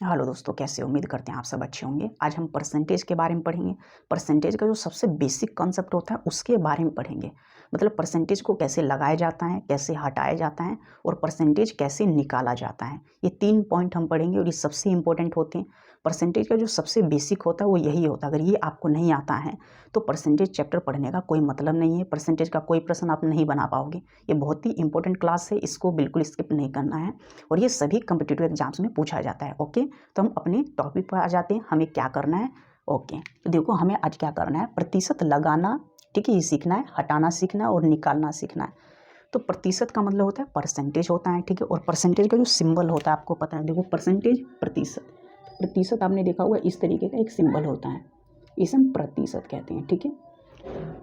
Hello दोस्तों, कैसे हो? उम्मीद करते हैं आप सब अच्छे होंगे। आज हम परसेंटेज के बारे में पढ़ेंगे। परसेंटेज का जो सबसे बेसिक कॉन्सेप्ट होता है उसके बारे में पढ़ेंगे। मतलब परसेंटेज को कैसे लगाया जाता है, कैसे हटाया जाता है और परसेंटेज कैसे निकाला जाता है। ये 3 पॉइंट हम पढ़ेंगे और ये सबसे इंपॉर्टेंट होते हैं। परसेंटेज का जो सबसे बेसिक होता है वो यही होता है। अगर ये आपको नहीं आता है तो परसेंटेज चैप्टर पढ़ने का कोई मतलब नहीं है। परसेंटेज का कोई प्रश्न आप नहीं बना पाओगे। ये बहुत ही इंपॉर्टेंट क्लास है, इसको बिल्कुल स्किप नहीं करना है और ये सभी कॉम्पिटिटिव एग्जाम्स में पूछा जाता है। ओके, तो हम अपने टॉपिक पर आ जाते हैं। हमें क्या करना है? ओके, तो देखो हमें आज क्या करना है, प्रतिशत लगाना, ठीक है, ये सीखना है, हटाना सीखना है और निकालना सीखना है। तो प्रतिशत का मतलब होता है परसेंटेज होता है, ठीक है, और परसेंटेज का जो सिंबल होता है आपको पता है। देखो परसेंटेज, प्रतिशत, प्रतिशत आपने देखा होगा इस तरीके का एक सिंबल होता है, इसे हम प्रतिशत कहते हैं, ठीक है।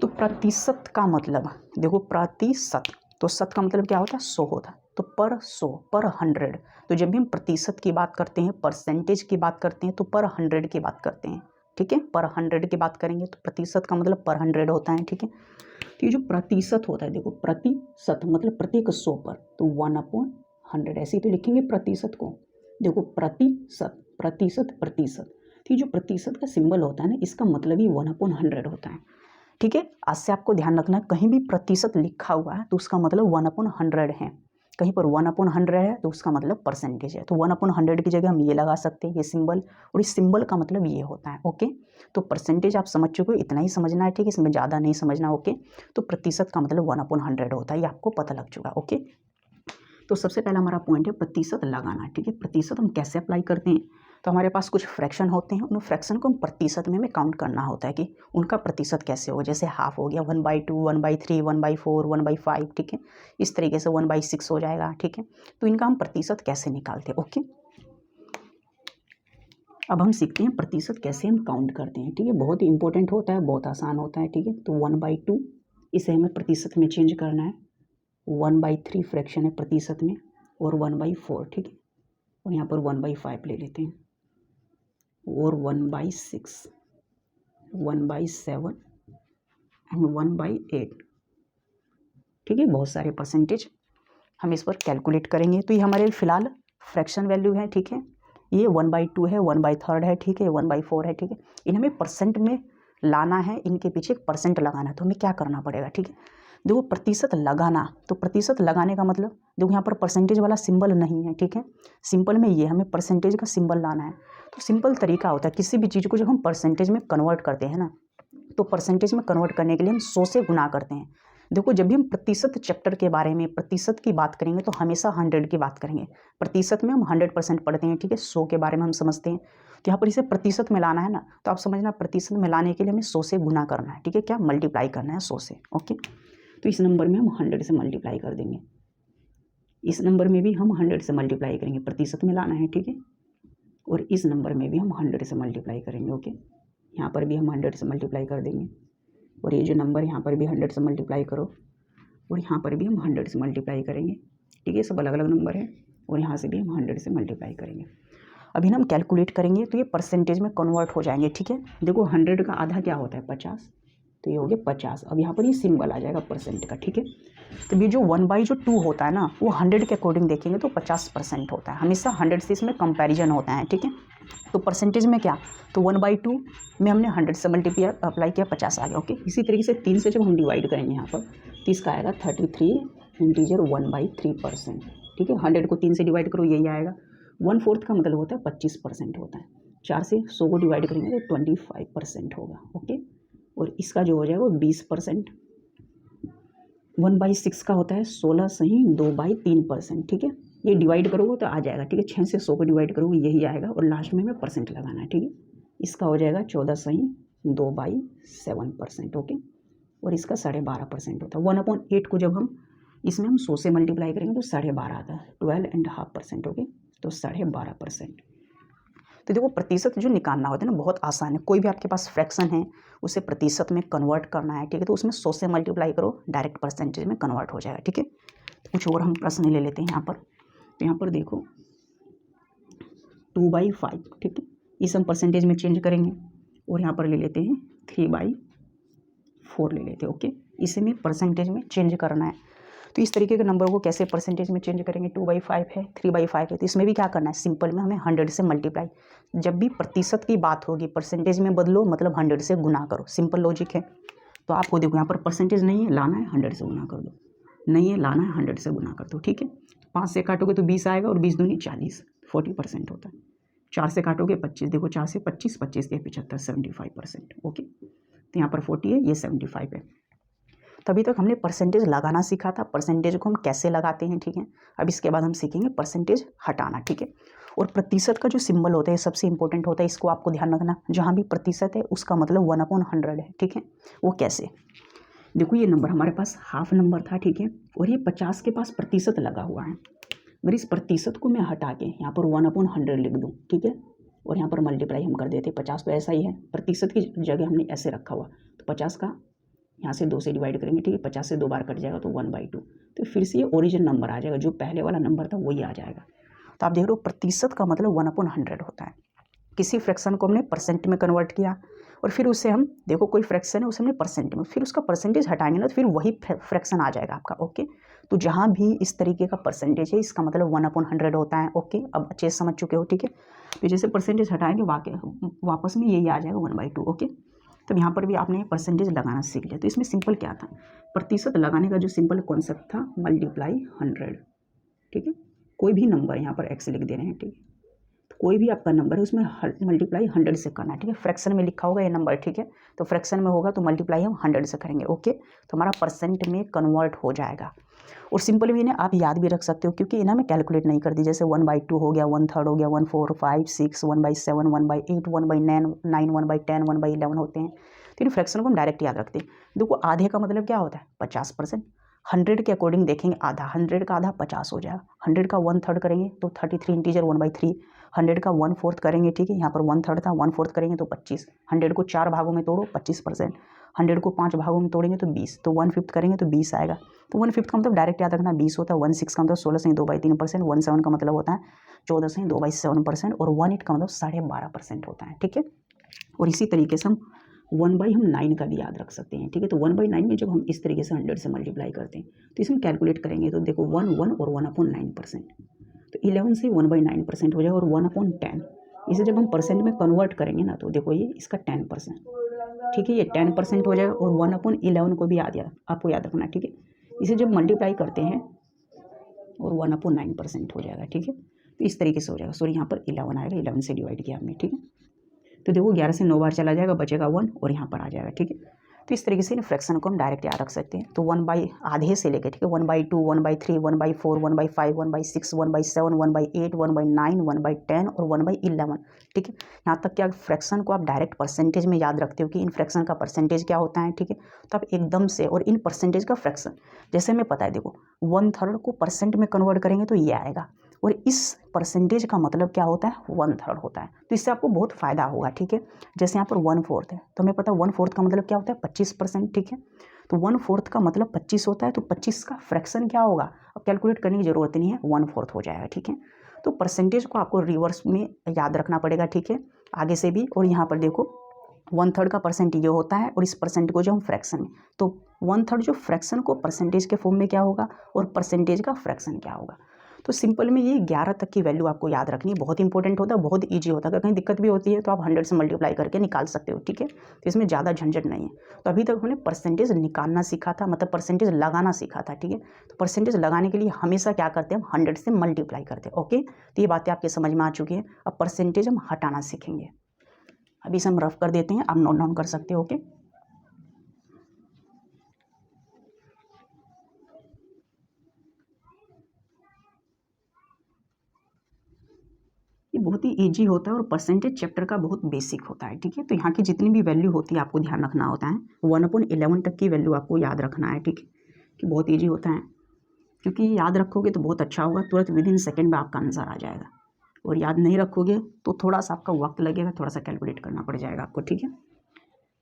तो प्रतिशत का मतलब देखो, प्रतिशत, तो शत का मतलब क्या होता है? 100 होता है। तो पर 100, पर 100, तो जब भी हम प्रतिशत की बात करते हैं, परसेंटेज की बात करते हैं, तो पर 100 की बात करते हैं, ठीक है। पर 100 की बात करेंगे तो प्रतिशत का मतलब पर 100 होता है, ठीक है। तो ये जो प्रतिशत होता है, देखो प्रतिशत मतलब प्रत्येक 100 पर, तो 1/100 ऐसे ही तो लिखेंगे प्रतिशत को। देखो प्रतिशत, प्रतिशत, प्रतिशत, तो ये जो प्रतिशत का सिंबल होता है ना, इसका मतलब ही 1/100 होता है, ठीक है। आज से आपको ध्यान रखना है, कहीं भी प्रतिशत लिखा हुआ है तो उसका मतलब 1/100 है। कहीं पर 1/100 है तो उसका मतलब परसेंटेज है। तो 1/100 की जगह हम ये लगा सकते हैं, ये सिंबल, और इस सिंबल का मतलब ये होता है। ओके, तो परसेंटेज आप समझ चुके हो, इतना ही समझना है, ठीक है, इसमें ज़्यादा नहीं समझना। ओके, तो प्रतिशत का मतलब 1/100 होता है, ये आपको पता लग चुका है। ओके, तो सबसे पहला हमारा पॉइंट है प्रतिशत लगाना, ठीक है। प्रतिशत हम कैसे अप्लाई करते हैं? तो हमारे पास कुछ फ्रैक्शन होते हैं, उन फ्रैक्शन को हम प्रतिशत में हमें काउंट करना होता है कि उनका प्रतिशत कैसे होगा। जैसे हाफ हो गया 1/2, 1/3, 1/4, 1/5, ठीक है। इस तरीके से 1/6 हो जाएगा, ठीक है। तो इनका हम प्रतिशत कैसे निकालते हैं। ओके, अब हम सीखते हैं प्रतिशत कैसे हम काउंट करते हैं, ठीक है। बहुत ही इंपॉर्टेंट होता है, बहुत आसान होता है, ठीक है। तो 1/2 इसे हमें प्रतिशत में चेंज करना है। 1/3 फ्रैक्शन है प्रतिशत में, और 1/4, ठीक है। और यहाँ पर 1/5 ले लेते हैं, और 1/6, 1/7 एंड 1/8, ठीक है। बहुत सारे परसेंटेज हम इस पर कैलकुलेट करेंगे। तो ये हमारे फिलहाल फ्रैक्शन वैल्यू है, ठीक है। ये 1/2 है, 1/3 है, ठीक है, 1/4 है, ठीक है। इन्हें हमें परसेंट में लाना है, इनके पीछे एक परसेंट लगाना है। तो हमें क्या करना पड़ेगा, ठीक है। देखो प्रतिशत लगाना, तो प्रतिशत लगाने का मतलब देखो यहाँ पर परसेंटेज वाला सिंबल नहीं है, ठीक है। सिंपल में ये हमें परसेंटेज का सिंबल लाना है। तो सिंपल तरीका होता है, किसी भी चीज़ को जब हम परसेंटेज में कन्वर्ट करते हैं ना, तो परसेंटेज में कन्वर्ट करने के लिए हम 100 से गुना करते हैं। देखो जब भी हम प्रतिशत चैप्टर के बारे में, प्रतिशत की बात करेंगे तो हमेशा 100 की बात करेंगे। प्रतिशत में हम 100% पढ़ते हैं, ठीक है। 100 के बारे में हम समझते हैं, तो यहाँ पर इसे प्रतिशत में लाना है ना, तो आप समझना प्रतिशत में लाने के लिए हमें 100 से गुना करना है, ठीक है। क्या मल्टीप्लाई करना है 100 से। ओके, तो इस नंबर में हम 100 से मल्टीप्लाई कर देंगे, इस नंबर में भी हम 100 से मल्टीप्लाई करेंगे, प्रतिशत में लाना है, ठीक है। और इस नंबर में भी हम 100 से मल्टीप्लाई करेंगे। ओके, यहाँ पर भी हम 100 से मल्टीप्लाई कर देंगे, और ये जो नंबर यहाँ पर भी 100 से मल्टीप्लाई करो, और यहाँ पर भी हम 100 से मल्टीप्लाई करेंगे, ठीक है। सब अलग अलग नंबर है, और यहाँ से भी हम 100 से मल्टीप्लाई करेंगे। अभी हम कैलकुलेट करेंगे तो ये परसेंटेज में कन्वर्ट हो जाएंगे, ठीक है। देखो 100 का आधा क्या होता है? 50, तो ये हो गया 50। अब यहाँ पर ये सिंबल आ जाएगा परसेंट का, ठीक है। तो ये जो 1/2 होता है ना, वो 100 के अकॉर्डिंग देखेंगे तो 50% होता है। हमेशा 100 से इसमें कंपैरिजन होता है, ठीक है। तो परसेंटेज में क्या, तो 1/2 में हमने 100 से मल्टीप्लाई अप्लाई किया, 50 आ गया। ओके, इसी तरीके से 3 से जब हम डिवाइड करेंगे यहाँ पर, तो इसका आएगा 33 इंटीजर 1/3%, ठीक है। 100 को 3 से डिवाइड करो, यही आएगा। 1/4 का मतलब होता है 25% होता है। 4 से 100 को डिवाइड करेंगे तो 25% होगा। ओके, और इसका जो हो जाएगा वो 20%। 1/6 का होता है 16 सही 2/3%, ठीक है। ये डिवाइड करोगे तो आ जाएगा, ठीक है। 6 से 100 को डिवाइड करोगे यही आएगा, और लास्ट में हमें परसेंट लगाना है, ठीक है। इसका हो जाएगा 14 सही 2/7%। ओके, और इसका 12.5% होता है। 1/8 को जब हम इसमें हम 100 से मल्टीप्लाई करेंगे तो 12.5 आता है, 12.5%। ओके, तो 12.5%। तो देखो प्रतिशत जो निकालना होता है ना, बहुत आसान है। कोई भी आपके पास फ्रैक्शन है उसे प्रतिशत में कन्वर्ट करना है, ठीक है। तो उसमें 100 से मल्टीप्लाई करो, डायरेक्ट परसेंटेज में कन्वर्ट हो जाएगा, ठीक है। तो कुछ और हम प्रश्न ले लेते हैं यहाँ पर। तो यहाँ पर देखो 2/5, ठीक है, इसे हम परसेंटेज में चेंज करेंगे, और यहाँ पर ले लेते हैं 3/4 ले लेते हैं। ओके, इसे में परसेंटेज में चेंज करना है। तो इस तरीके के नंबर को कैसे परसेंटेज में चेंज करेंगे, 2/5 है, 3/5 है, तो इसमें भी क्या करना है, सिंपल में हमें 100 से मल्टीप्लाई, जब भी प्रतिशत की बात होगी परसेंटेज में बदलो, मतलब 100 से गुना करो, सिंपल लॉजिक है। तो आपको देखो यहाँ पर परसेंटेज नहीं है, लाना है 100 से गुना कर दो, नहीं है लाना है 100 से गुना कर दो, ठीक है। 5 से काटोगे तो 20 आएगा और 20 दूनी 40, 40% होता है। 4 से काटोगे 25, देखो 4 से 25, 25 के 75, 75%, ओके। तो यहाँ पर 40 है, ये 75 है। तभी तक हमने परसेंटेज लगाना सीखा था, परसेंटेज को हम कैसे लगाते हैं, ठीक है। अब इसके बाद हम सीखेंगे परसेंटेज हटाना, ठीक है। और प्रतिशत का जो सिंबल होता है सबसे इंपॉर्टेंट होता है, इसको आपको ध्यान रखना, जहाँ भी प्रतिशत है उसका मतलब 1/100 है, ठीक है। वो कैसे, देखो ये नंबर हमारे पास हाफ नंबर था, ठीक है, और ये 50 के पास प्रतिशत लगा हुआ है। अगर इस प्रतिशत को मैं हटा के यहाँ पर 1/100 लिख दूँ, ठीक है, और यहाँ पर मल्टीप्लाई हम कर देते, 50 तो ऐसा ही है, प्रतिशत की जगह हमने ऐसे रखा हुआ, तो 50 का यहाँ से 2 से डिवाइड करेंगे, ठीक है, 50 से 2 बार कट जाएगा तो 1/2, तो फिर से ये ओरिजिनल नंबर आ जाएगा, जो पहले वाला नंबर था वही आ जाएगा। तो आप देख रहे हो प्रतिशत का मतलब 1/100 होता है। किसी फ्रैक्शन को हमने परसेंट में कन्वर्ट किया और फिर उससे हम देखो कोई फ्रैक्शन है उसे हमने परसेंट में, फिर उसका परसेंटेज हटाएंगे ना तो फिर वही फ्रैक्शन आ जाएगा आपका, ओके। तो जहाँ भी इस तरीके का परसेंटेज है इसका मतलब 1/100 होता है, ओके। अब अच्छे से समझ चुके हो, ठीक है। तो जैसे परसेंटेज हटाएंगे वापस में यही आ जाएगा 1/2, ओके। तब यहाँ पर भी आपने परसेंटेज लगाना सीख लिया। तो इसमें सिंपल क्या था, प्रतिशत लगाने का जो सिंपल कॉन्सेप्ट था, मल्टीप्लाई 100, ठीक है। कोई भी नंबर यहाँ पर एक्स लिख दे रहे हैं, ठीक है, तो कोई भी आपका नंबर है उसमें मल्टीप्लाई 100 से करना है, ठीक है। फ्रैक्शन में लिखा होगा ये नंबर, ठीक है, तो फ्रैक्शन में होगा तो मल्टीप्लाई हम 100 से करेंगे, ओके। तो हमारा परसेंट में कन्वर्ट हो जाएगा। और सिंपल भी इन्हें आप याद भी रख सकते हो, क्योंकि इन्हें मैं कैलकुलेट नहीं कर दी, जैसे 1/2 हो गया, 1/3 हो गया, 1/4, 5, 6, 1/7, 1/8, 1/9, 1/10, 1/11 होते हैं। तो इन फ्रैक्शन को हम डायरेक्ट याद रखते हैं। देखो आधे का मतलब क्या होता है, 50%। 100 के अकॉर्डिंग देखेंगे आधा, 100 का आधा 50 हो जाएगा, 100 का 1/3 करेंगे तो 33 इंटीजर 1/3, 100 का 1/4 करेंगे, ठीक है, यहाँ पर 1/3 था, 1/4 करेंगे तो 25, 100 को 4 भागों में तोड़ो 25%, 100 को 5 भागों में तोड़ेंगे तो 20, तो 1/5 करेंगे तो 20 आएगा। तो 1/5 का मतलब डायरेक्ट याद रखना 20 होता है, 1/6 का मतलब 16 से 2/3%, 1/7 का मतलब होता है 14 से 2/7%, और 1/8 का मतलब 12.5% होता है, ठीक है। और इसी तरीके से हम 1/9 का भी याद रख सकते हैं, ठीक है। तो 1/9 में जब हम इस तरीके से 100 से मल्टीप्लाई करते हैं तो इसमें कैलकुलेट करेंगे तो देखो 1 और 1/9%, तो 11 से 1/9% हो जाएगा, और 1/10 इसे जब हम परसेंट में कन्वर्ट करेंगे ना तो देखो ये इसका 10%, ठीक है, ये 10% हो जाएगा। और 1/11 को भी आपको याद रखना, ठीक है। इसे जब मल्टीप्लाई करते हैं और 1/9% हो जाएगा, ठीक है। तो इस तरीके से हो जाएगा, सॉरी यहाँ पर 11 आएगा, 11 से डिवाइड किया हमने, ठीक है। तो देखो 11 से 9 बार चला जाएगा, बचेगा 1 और यहाँ पर आ जाएगा, ठीक है। तो इस तरीके से इन फ्रैक्शन को हम डायरेक्ट याद रख सकते हैं। तो 1/आधे से लेकर, ठीक है, 1/2, 1/3, 1/4, 1/5, 1/6, 1/7, 1/8, 1/9, 1/10 और 1/11, ठीक है। यहाँ तक क्या फ्रैक्शन को आप डायरेक्ट परसेंटेज में याद रखते हो कि इन फ्रैक्शन का परसेंटेज क्या होता है, ठीक है। तो आप एकदम से, और इन परसेंटेज का फ्रैक्शन जैसे हमें पता है, देखो 1/3 को परसेंट में कन्वर्ट करेंगे तो ये आएगा, और इस परसेंटेज का मतलब क्या होता है, 1/3 होता है। तो इससे आपको बहुत फ़ायदा होगा, ठीक है। जैसे यहाँ पर 1/4 है तो हमें पता है 1/4 का मतलब क्या होता है, 25%, ठीक है। तो 1/4 का मतलब 25 होता है, तो 25 का फ्रैक्शन क्या होगा, अब कैलकुलेट करने की ज़रूरत नहीं है, 1/4 हो जाएगा, ठीक है। तो परसेंटेज को आपको रिवर्स में याद रखना पड़ेगा, ठीक है, आगे से भी। और यहाँ पर देखो 1/3 का परसेंट ये होता है, और इस परसेंट को जो हम फ्रैक्शन में, तो 1/3 जो फ्रैक्शन को परसेंटेज के फॉर्म में क्या होगा, और परसेंटेज का फ्रैक्शन क्या होगा। तो सिंपल में ये 11 तक की वैल्यू आपको याद रखनी है, बहुत इंपॉर्टेंट होता है, बहुत ईजी होता है। अगर कहीं दिक्कत भी होती है तो आप 100 से मल्टीप्लाई करके निकाल सकते हो, ठीक है। तो इसमें ज़्यादा झंझट नहीं है। तो अभी तक हमने परसेंटेज निकालना सीखा था, मतलब परसेंटेज लगाना सीखा था, ठीक है। तो परसेंटेज लगाने के लिए हमेशा क्या करते हैं, हम 100 से मल्टीप्लाई करते हैं, ओके। तो ये बातें आपके समझ में आ चुकी हैं। अब परसेंटेज हम हटाना सीखेंगे। अभी इसे हम रफ कर देते हैं, आप नोट डाउन कर सकते हो, ओके। ये बहुत ही ईजी होता है और परसेंटेज चैप्टर का बहुत बेसिक होता है, ठीक है। तो यहाँ की जितनी भी वैल्यू होती है आपको ध्यान रखना होता है, 1/11 तक की वैल्यू आपको याद रखना है, ठीक है, कि बहुत ईजी होता है। क्योंकि याद रखोगे तो बहुत अच्छा होगा, तुरंत विदिन सेकेंड में आपका आंसर आ जाएगा। और याद नहीं रखोगे तो थोड़ा सा आपका वक्त लगेगा, थोड़ा सा कैलकुलेट करना पड़ जाएगा आपको, ठीक है।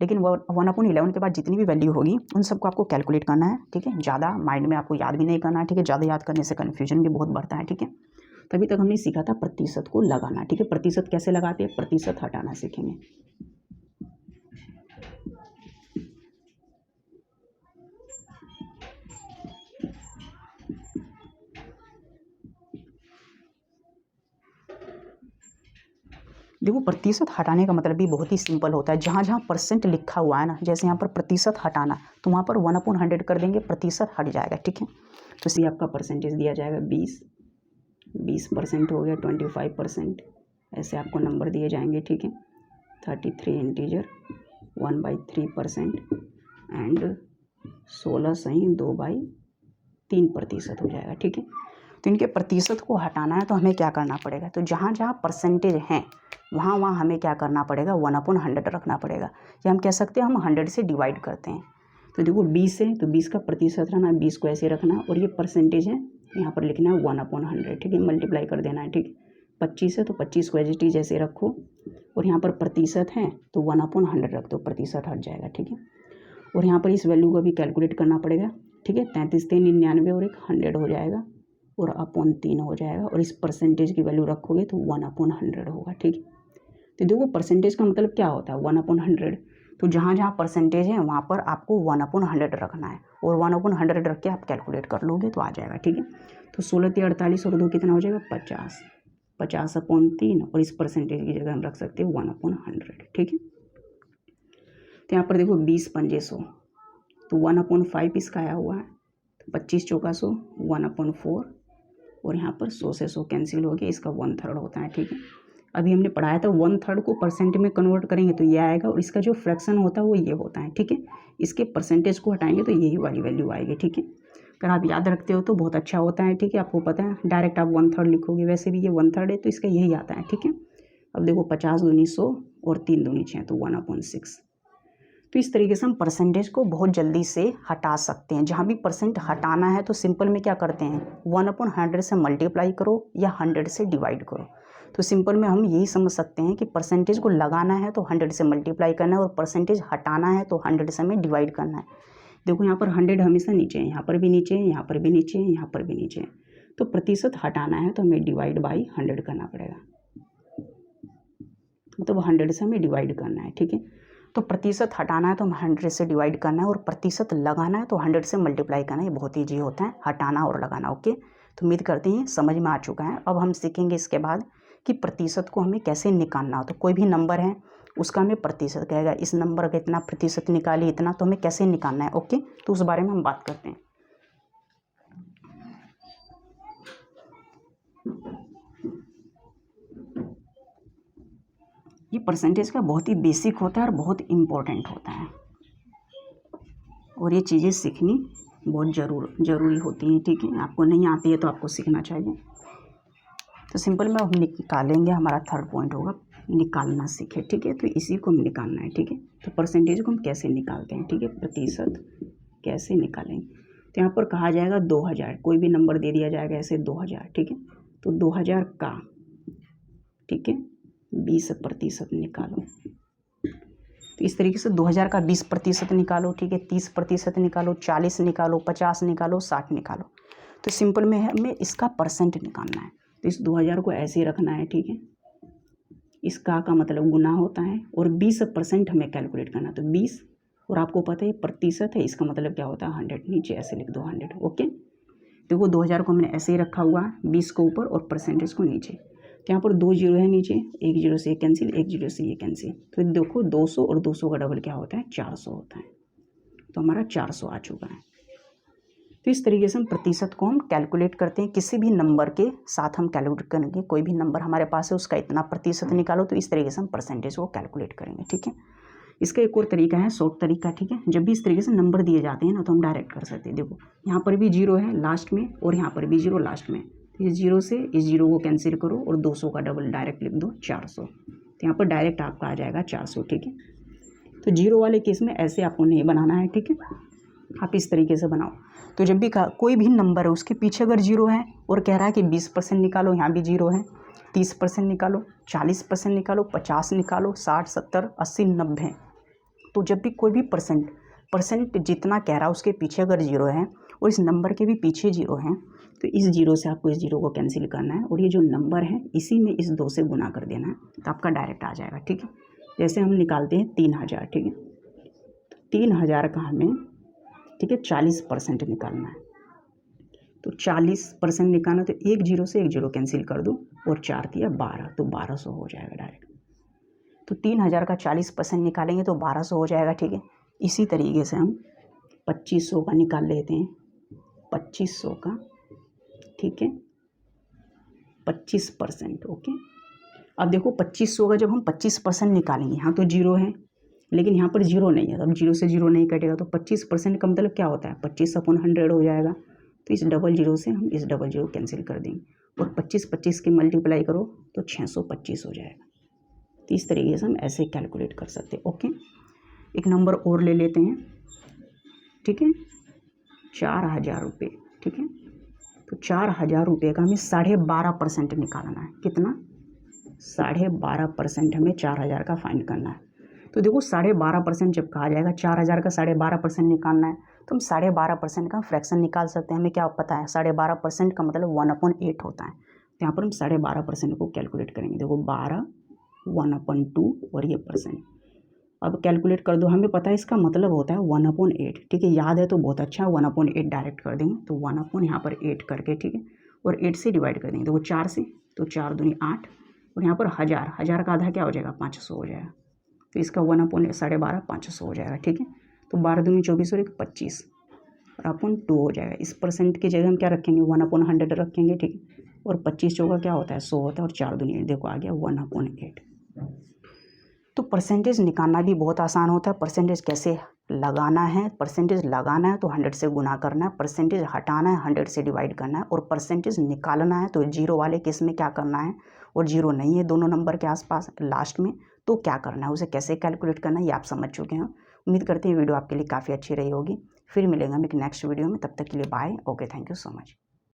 लेकिन 1/11 के बाद जितनी भी वैल्यू होगी उन सबको आपको कैलकुलेट करना है, ठीक है। ज़्यादा माइंड में आपको याद भी नहीं करना है, ठीक है। ज़्यादा याद करने से कन्फ्यूजन भी बहुत बढ़ता है, ठीक है। तभी तक हमने सीखा था प्रतिशत को लगाना, ठीक है। प्रतिशत कैसे लगाते हैं, प्रतिशत हटाना सीखेंगे। देखो प्रतिशत हटाने का मतलब भी बहुत ही सिंपल होता है। जहाँ जहाँ परसेंट लिखा हुआ है ना, जैसे यहाँ पर प्रतिशत हटाना, तो वहाँ पर 1/100 कर देंगे, प्रतिशत हट जाएगा, ठीक है। तो इसी आपका परसेंटेज दिया जाएगा 20% हो गया, 25%, ऐसे आपको नंबर दिए जाएंगे, ठीक है। 33 इंटीजर 1/3% एंड 16 सही 2/3% हो जाएगा, ठीक है। तो इनके प्रतिशत को हटाना है तो हमें क्या करना पड़ेगा, तो जहाँ जहाँ परसेंटेज हैं वहाँ वहाँ हमें क्या करना पड़ेगा, 1/100 रखना पड़ेगा, या हम कह सकते हैं हम 100 से डिवाइड करते हैं। तो देखो 20 है तो 20 का प्रतिशत रहना, 20 को ऐसे रखना, और ये परसेंटेज है यहाँ पर लिखना है 1/100, ठीक है, मल्टीप्लाई कर देना है, ठीक। 25 है तो 25 को एज इट इज ऐसे रखो, और यहाँ पर प्रतिशत है तो 1/100 रख दो, प्रतिशत हट जाएगा, ठीक है। और यहाँ पर इस वैल्यू को भी कैलकुलेट करना पड़ेगा, ठीक है। 33 3 99 और एक 100 हो जाएगा, और अपॉन 3 हो जाएगा, और इस परसेंटेज की वैल्यू रखोगे तो 1/100 होगा, ठीक है। तो देखो परसेंटेज का मतलब क्या होता है, 1/100। तो जहाँ जहाँ परसेंटेज है वहाँ पर आपको 1/100 रखना है, और 1/100 रख के आप कैलकुलेट कर लोगे तो आ जाएगा, ठीक है। तो 16 × 48 और 2 कितना हो जाएगा, 50, 50/3, और इस परसेंटेज की जगह हम रख सकते हैं 1/100, ठीक है। तो यहाँ पर देखो 20 पंजे 100, तो 1/5 इसका आया हुआ है, तो 25 चौका 100, 1/4, और यहाँ पर 100 से 100 कैंसिल हो गया, इसका 1/3 होता है, ठीक है। अभी हमने पढ़ाया था 1/3 को परसेंट में कन्वर्ट करेंगे तो ये आएगा, और इसका जो फ्रैक्शन होता है वो ये होता है, ठीक है। इसके परसेंटेज को हटाएंगे तो यही वाली वैल्यू आएगी, ठीक है। अगर आप याद रखते हो तो बहुत अच्छा होता है, ठीक है। आपको पता है डायरेक्ट आप 1/3 लिखोगे, वैसे भी ये 1/3 है तो इसका यही आता है, ठीक है। अब देखो 50 दूनी 100 और 3 दूनी 6, तो 1/6। तो इस तरीके से हम परसेंटेज को बहुत जल्दी से हटा सकते हैं। जहाँ भी परसेंट हटाना है तो सिंपल में क्या करते हैं, 1/100 से मल्टीप्लाई करो या 100 से डिवाइड करो। तो सिंपल में हम यही समझ सकते हैं कि परसेंटेज को लगाना है तो 100 से मल्टीप्लाई करना है, और परसेंटेज हटाना है तो 100 से हमें डिवाइड करना है। देखो यहाँ पर 100 हमेशा नीचे है, यहाँ पर भी नीचे है, यहाँ पर भी नीचे है, यहाँ पर भी नीचे है। तो प्रतिशत हटाना है तो हमें डिवाइड बाई 100 करना पड़ेगा, मतलब 100 से हमें डिवाइड करना है, ठीक है। तो प्रतिशत हटाना है तो हम 100 से डिवाइड करना है, और प्रतिशत लगाना है तो 100 से मल्टीप्लाई करना है। ये बहुत ईजी होता है, हटाना और लगाना, ओके। तो उम्मीद करते हैं समझ में आ चुका है। अब हम सीखेंगे इसके बाद कि प्रतिशत को हमें कैसे निकालना हो। तो कोई भी नंबर है उसका हमें प्रतिशत कहेगा, इस नंबर का इतना प्रतिशत निकालिए इतना, तो हमें कैसे निकालना है, ओके। तो उस बारे में हम बात करते हैं। ये परसेंटेज का बहुत ही बेसिक होता है और बहुत इम्पोर्टेंट होता है, और ये चीज़ें सीखनी बहुत ज़रूरी होती हैं, ठीक है। आपको नहीं आती है तो आपको सीखना चाहिए। तो सिंपल में हम निकालेंगे, हमारा 3rd पॉइंट होगा निकालना सीखे, ठीक है। तो इसी को हम निकालना है, ठीक है। तो परसेंटेज को हम कैसे निकालते हैं, ठीक है, प्रतिशत कैसे निकालेंगे। तो यहाँ पर कहा जाएगा 2000, कोई भी नंबर दे दिया जाएगा ऐसे 2000, ठीक है। तो 2000 का, ठीक है, 20% निकालो। तो इस तरीके से 2000 का 20% निकालो, ठीक है, 30% निकालो, 40 निकालो, 50 निकालो, 60 निकालो। तो सिंपल में है हमें इसका परसेंट निकालना है। तो इस 2000 को ऐसे ही रखना है, ठीक है। इसका मतलब गुना होता है, और 20% हमें कैलकुलेट करना। तो 20, और आपको पता है प्रतिशत है, इसका मतलब क्या होता है 100, नीचे ऐसे लिख दो 100, ओके। देखो 2000 को हमने ऐसे ही रखा हुआ है, 20 को ऊपर और परसेंटेज को नीचे। तो यहाँ पर 2 जीरो है नीचे, 1 जीरो से ये कैंसिल, 1 जीरो से ये कैंसिल। तो देखो 200 और 200 का डबल क्या होता है, 400 होता है। तो हमारा 400 आ चुका है। तो इस तरीके से हम प्रतिशत को हम कैलकुलेट करते हैं। किसी भी नंबर के साथ हम कैलकुलेट करेंगे, कोई भी नंबर हमारे पास है उसका इतना प्रतिशत निकालो, तो इस तरीके से हम परसेंटेज को कैलकुलेट करेंगे, ठीक है। इसका एक और तरीका है, शॉर्ट तरीका, ठीक है। जब भी इस तरीके से नंबर दिए जाते हैं ना तो हम डायरेक्ट कर सकते हैं। देखो यहाँ पर भी 0 है लास्ट में, और यहाँ पर भी 0 लास्ट में। तो इस 0 से इस 0 को कैंसिल करो, और 200 का डबल डायरेक्ट लिख दो 400। तो यहाँ पर डायरेक्ट आपका आ जाएगा 400, ठीक है। तो 0 वाले केस में ऐसे आपको नहीं बनाना है, ठीक है। आप इस तरीके से बनाओ। तो जब भी कोई भी नंबर है उसके पीछे अगर 0 है और कह रहा है कि 20% निकालो, यहाँ भी 0 है, 30% निकालो, 40% निकालो, 50 निकालो, 60 70 80 90। तो जब भी कोई भी परसेंट जितना कह रहा है उसके पीछे अगर 0 है, और इस नंबर के भी पीछे 0 है, तो इस 0 से आपको इस 0 को कैंसिल करना है, और ये जो नंबर है इसी में इस 2 से गुना कर देना है, तो आपका डायरेक्ट आ जाएगा, ठीक है। जैसे हम निकालते हैं 3000, ठीक है। तो 3000 का हमें, ठीक है, 40% निकालना है। तो 40% निकालना, तो 1 0 से 1 0 कैंसिल कर दो, और 4 दिया 12, तो 1200 हो जाएगा डायरेक्ट। तो 3000 का 40% निकालेंगे तो 1200 हो जाएगा, ठीक है। इसी तरीके से हम 2500 का निकाल लेते हैं, 2500 का, ठीक है, 25%, ओके। अब देखो 2500 का जब हम 25% निकालेंगे, यहाँ तो जीरो है लेकिन यहाँ पर जीरो नहीं है, तो अब जीरो से जीरो नहीं कटेगा, तो 25% का मतलब क्या होता है, 25/100 हो जाएगा। तो इस डबल जीरो से हम इस डबल जीरो कैंसिल कर देंगे और 25 के मल्टीप्लाई करो तो 625 हो जाएगा। तो इस तरीके से हम ऐसे कैलकुलेट कर सकते हैं, ओके। एक नंबर और ले लेते हैं, ठीक है, 4000 रुपये, ठीक है। तो 4000 रुपये का हमें 12.5% निकालना है। कितना? 12.5% हमें 4000 का फाइंड करना है। तो देखो 12.5% जब कहा जाएगा, 4000 का 12.5% निकालना है, तो हम 12.5% का फ्रैक्शन निकाल सकते हैं। हमें क्या पता है, 12.5% का मतलब 1/8 होता है। तो यहाँ पर हम 12.5% को कैलकुलेट करेंगे। देखो 12 1/2 और ये परसेंट, अब कैलकुलेट कर दो। हमें पता है इसका मतलब होता है 1/8, ठीक है। याद है तो बहुत अच्छा, 1/8 डायरेक्ट कर देंगे, तो 1 यहाँ पर 8 करके, ठीक है, और 8 से डिवाइड कर देंगे। देखो 4 से, तो 4 दूनी 8, और यहाँ पर 1000 का आधा क्या हो जाएगा, 500 हो जाएगा। तो इसका 1/12.5 500 हो जाएगा, ठीक है। तो 12 दूनी 24 और 1 25 और अपन 2 हो जाएगा। इस परसेंट की जगह हम क्या रखेंगे, 1/100 रखेंगे, ठीक है। और 25 चौका क्या होता है, 100 होता है, और 4 दूनी 8, देखो आ गया 1/8। तो परसेंटेज निकालना भी बहुत आसान होता है। परसेंटेज कैसे लगाना है, परसेंटेज लगाना है तो 100 से गुना करना है, परसेंटेज हटाना है 100 से डिवाइड करना है, और परसेंटेज निकालना है तो जीरो वाले केस में क्या करना है, और जीरो नहीं है दोनों नंबर के आसपास लास्ट में, तो क्या करना है, उसे कैसे कैलकुलेट करना है, ये आप समझ चुके हैं। उम्मीद करते हैं वीडियो आपके लिए काफ़ी अच्छी रही होगी। फिर मिलेंगे हम एक नेक्स्ट वीडियो में, तब तक के लिए bye, okay, thank you so much.